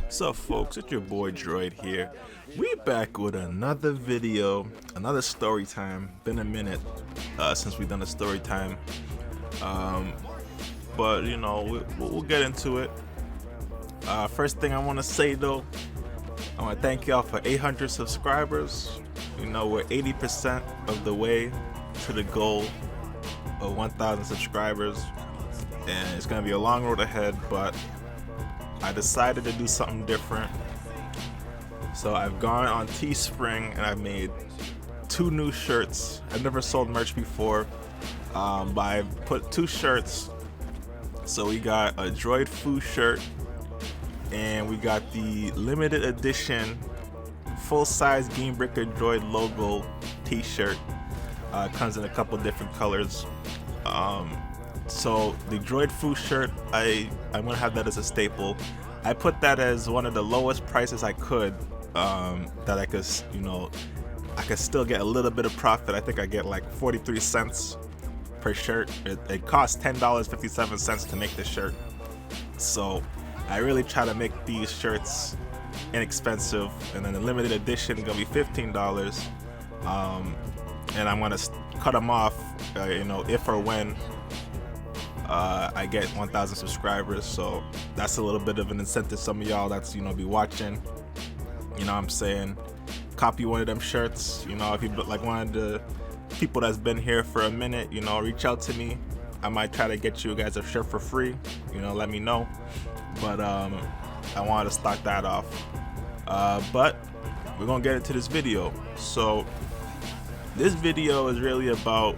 So folks, it's your boy Droid here. We back with another video, another story time. Been a minute since we've done a story time, but you know we'll get into it. First thing I want to say though, I want to thank y'all for 800 subscribers. You know, we're 80% of the way to the goal of 1,000 subscribers, and it's gonna be a long road ahead, but I decided to do something different. So I've gone on Teespring and I've made 2 new shirts. I've never sold merch before, but I've put 2 shirts. So we got a Droid Foo shirt and we got the limited edition full-size GamebreakaDroid logo t-shirt. Comes in a couple different colors. So the Droid Foo shirt, I'm gonna have that as a staple. I put that as one of the lowest prices I could, that I could, you know, I could still get a little bit of profit. I think I get like 43 cents per shirt. It costs $10.57 to make the shirt. So I really try to make these shirts inexpensive, and then the limited edition is gonna be $15. And I'm gonna cut them off, you know, if or when I get 1,000 subscribers. So that's a little bit of an incentive. Some of y'all that's, you know, be watching, you know what I'm saying, copy one of them shirts. You know, if you like one of the people that's been here for a minute, you know, reach out to me. I might try to get you guys a shirt for free, you know, let me know. But I wanted to start that off, but we're gonna get into this video. So this video is really about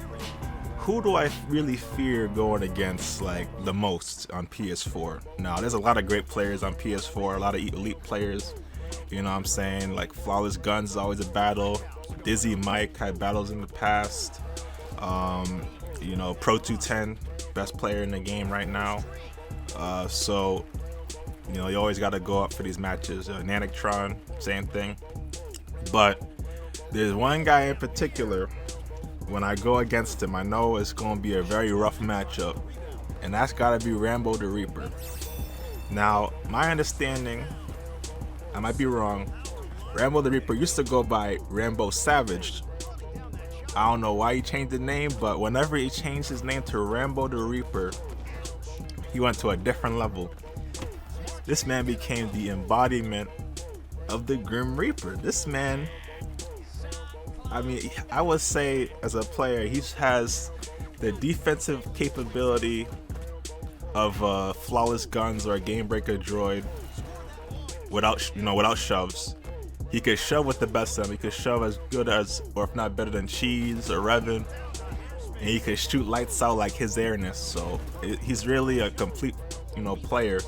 who do I really fear going against like the most on PS4. Now there's a lot of great players on PS4, a lot of elite players, you know what I'm saying, like Flawless Guns is always a battle, Dizzy Mike had battles in the past, you know, Pro 210, best player in the game right now. So you know, you always got to go up for these matches. Nanictron, same thing. But there's one guy in particular, when I go against him, I know it's going to be a very rough matchup, and that's got to be Rambo the Reaper. Now, my understanding, I might be wrong, Rambo the Reaper used to go by Rambo Savage. I don't know why he changed the name, but whenever he changed his name to Rambo the Reaper, he went to a different level. This man became the embodiment of the Grim Reaper. This man, I mean, I would say as a player, he has the defensive capability of Flawless Guns or a GamebreakaDroid without, you know, without shoves. He could shove with the best of them. He could shove as good as, or if not better than, Cheese or Revan, and he could shoot lights out like his airness. So he's really a complete, you know, player.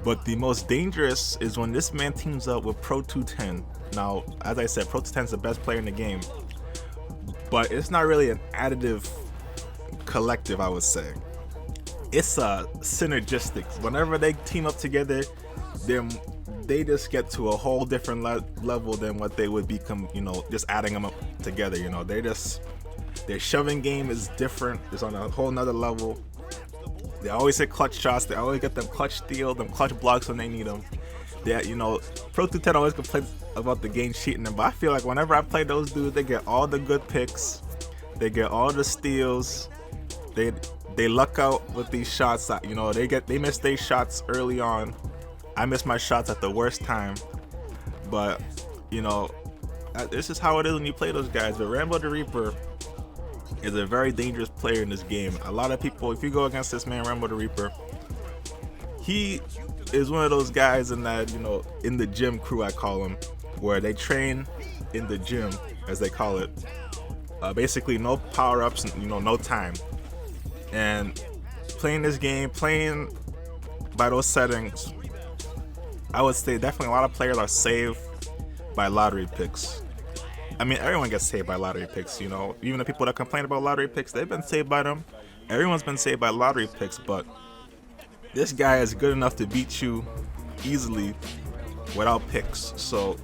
But the most dangerous is when this man teams up with Pro 210. Now, as I said, Pro 210 is the best player in the game, but it's not really an additive collective, I would say. It's a synergistic. Whenever they team up together, they just get to a whole different level than what they would become, you know, just adding them up together. You know, their shoving game is different. It's on a whole nother level. They always hit clutch shots. They always get them clutch steal, them clutch blocks when they need them. That, you know, Pro 210 always complains about the game cheating them, but I feel like whenever I play those dudes, they get all the good picks, they get all the steals, they luck out with these shots. You know, they miss their shots early on. I miss my shots at the worst time, but you know, this is how it is when you play those guys. But Rambo the Reaper is a very dangerous player in this game. A lot of people, if you go against this man, Rambo the Reaper, he is one of those guys in that, you know, in the gym crew, I call him, where they train in the gym, as they call it. Basically, no power-ups, you know, no time. And playing this game, playing by those settings, I would say definitely a lot of players are saved by lottery picks. I mean, everyone gets saved by lottery picks, you know. Even the people that complain about lottery picks, they've been saved by them. Everyone's been saved by lottery picks, but this guy is good enough to beat you easily without picks. So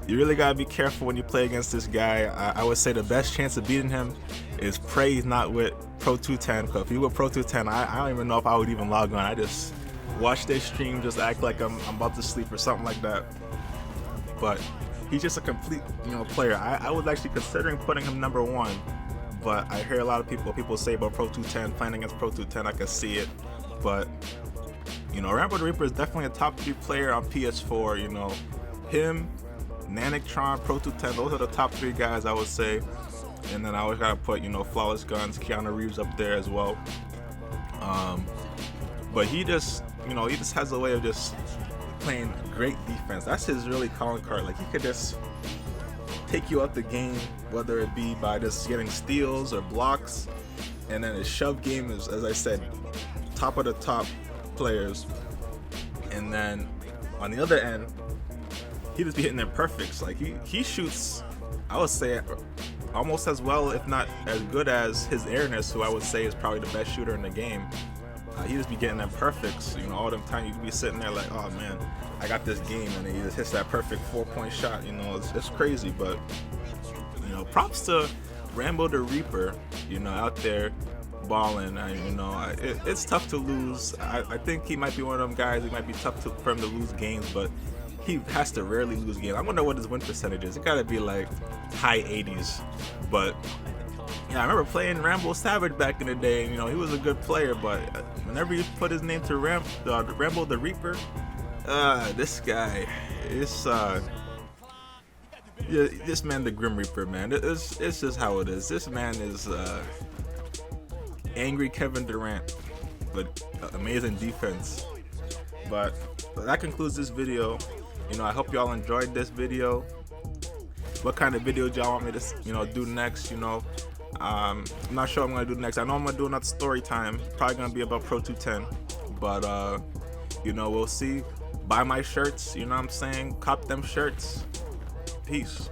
you really gotta be careful when you play against this guy. I would say the best chance of beating him is pray he's not with Pro 210, because if he were Pro 210, I don't even know if I would even log on. watch their stream, just act like I'm about to sleep or something like that. But he's just a complete, player. I was actually considering putting him number 1, but I hear a lot of people say about Pro 210, playing against Pro 210, I can see it. But Rambo the Reaper is definitely a top 3 player on PS4. Him, Nanictron, Pro 210, those are the top 3 guys I would say. And then I always gotta put Flawless Guns, Keanu Reeves up there as well. But he just has a way of just playing great defense. That's his really calling card. Like, he could just take you out the game, whether it be by just getting steals or blocks. And then his shove game is, as I said, top of the top players. And then on the other end, he just be hitting their perfects. Like, he shoots, I would say, almost as well, if not as good as his Airness, who I would say is probably the best shooter in the game. He just be getting them perfects, all them time. You be sitting there like, oh man, I got this game, and then he just hits that perfect 4-point shot. It's crazy. But props to Rambo the Reaper, out there balling. It's tough to lose. I think he might be one of them guys. It might be tough for him to lose games, but he has to rarely lose games. I wonder what his win percentage is. It gotta be like high 80s. But yeah, I remember playing Rambo Savage back in the day. He was a good player, but whenever you put his name to Rambo the Reaper, this guy is this man, the Grim Reaper, man. It's just how it is. This man is angry Kevin Durant, but amazing defense. But that concludes this video. I hope y'all enjoyed this video. What kind of video do y'all want me to do next? I'm not sure what I'm gonna do next. I know I'm gonna do another story time, probably gonna be about Pro 210, but we'll see. Buy my shirts, what I'm saying? Cop them shirts. Peace.